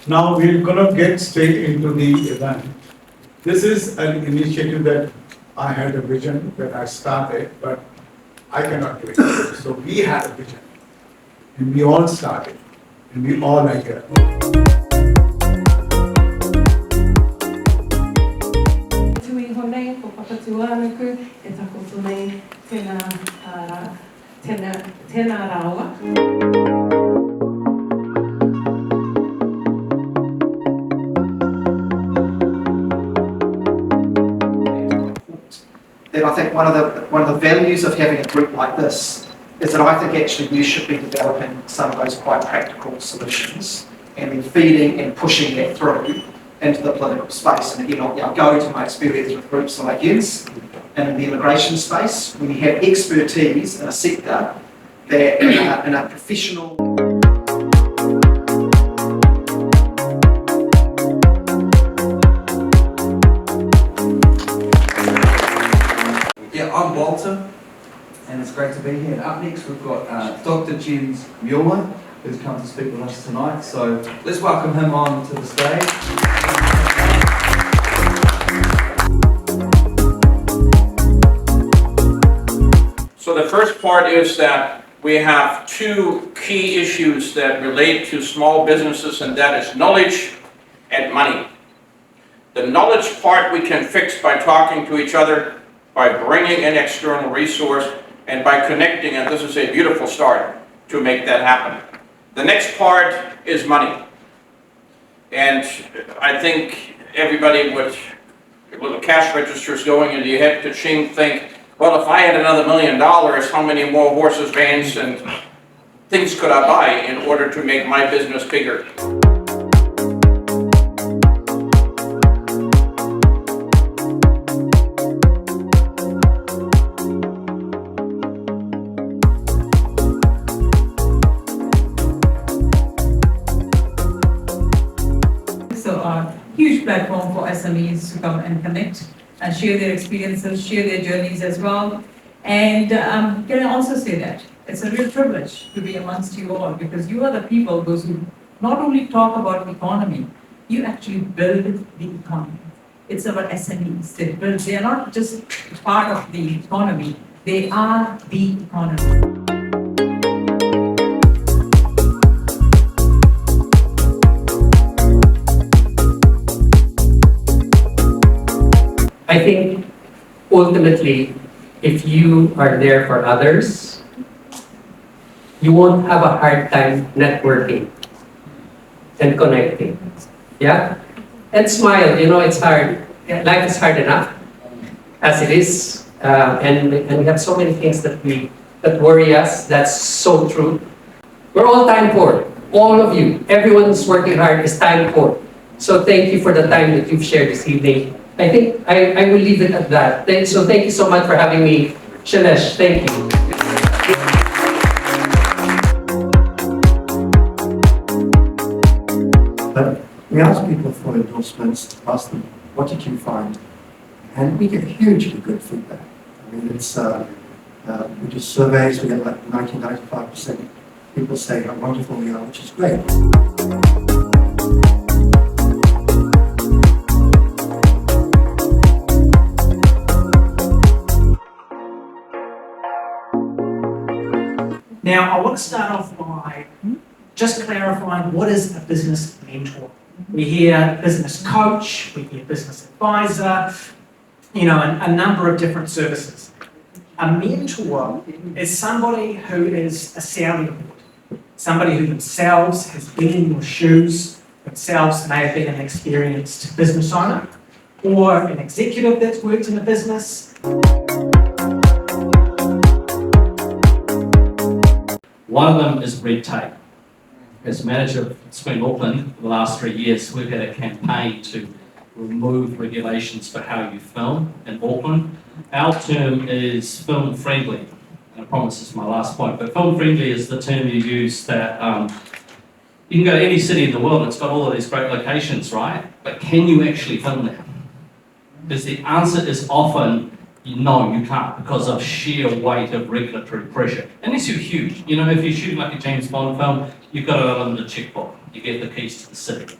Now we're gonna get straight into the event. This is an initiative that I had a vision when I started, but I cannot do it. So we had a vision, and we all started, and we all are here. Tui honei, ko whakatua anuku, e takoto nei tēnā rāua. That I think one of the values of having a group like this is that I think actually you should be developing some of those quite practical solutions and then feeding and pushing that through into the political space. And again, I'll go to my experience with groups like yours and in the immigration space, when you have expertise in a sector that in a professional. Yeah, I'm Walter, and it's great to be here. Up next, we've got Dr. James Mueller, who's come to speak with us tonight. So let's welcome him on to the stage. So the first part is that we have two key issues that relate to small businesses, and that is knowledge and money. The knowledge part we can fix by talking to each other, by bringing an external resource, and by connecting, and this is a beautiful start to make that happen. The next part is money. And I think everybody with the cash registers going into your head, ka-ching, think, well, if I had another $1 million, how many more horses, vans, and things could I buy in order to make my business bigger? Huge platform for SMEs to come and connect and share their experiences, share their journeys as well. And can I also say that it's a real privilege to be amongst you all, because you are the people, those who not only talk about the economy, you actually build the economy. It's about SMEs. They are not just part of the economy, they are the economy. I think ultimately, if you are there for others, you won't have a hard time networking and connecting. Yeah? And smile, it's hard. Life is hard enough as it is. And we have so many things that worry us. That's so true. We're all time poor. All of you, everyone's working hard is time poor. So thank you for the time that you've shared this evening. I think I will leave it at that. So thank you so much for having me. Shailesh, thank you. We ask people for endorsements, ask them, what did you find? And we get hugely good feedback. I mean, it's, we do surveys, we get like 90-95% people say how wonderful we are, which is great. Now, I want to start off by just clarifying what is a business mentor. We hear business coach, we hear business advisor, a number of different services. A mentor is somebody who is a sounding board, somebody who themselves has been in your shoes, themselves may have been an experienced business owner, or an executive that's worked in a business. One of them is red tape. As manager of SME'S Auckland for the last 3 years, we've had a campaign to remove regulations for how you film in Auckland. Our term is film friendly, and I promise this is my last point, but film friendly is the term you use that you can go to any city in the world, it's got all of these great locations, right? But can you actually film there? Because the answer is often, no, you can't, because of sheer weight of regulatory pressure. Unless you're huge. If you shoot like a James Bond film, you've got an unlimited checkbook. You get the keys to the city.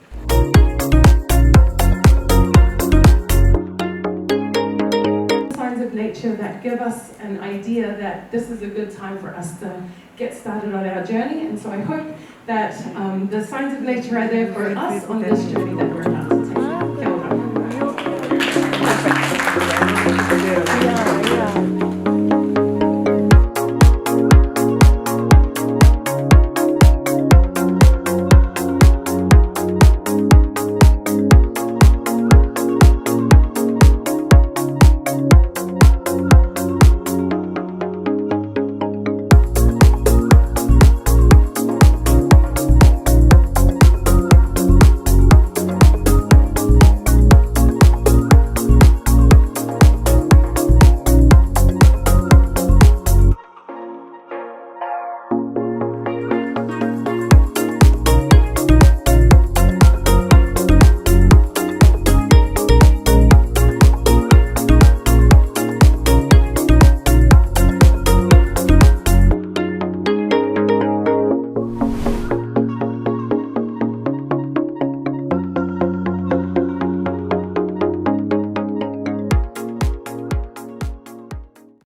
nature that give us an idea that this is a good time for us to get started on our journey. And so I hope that the signs of nature are there for us on this journey that we're on.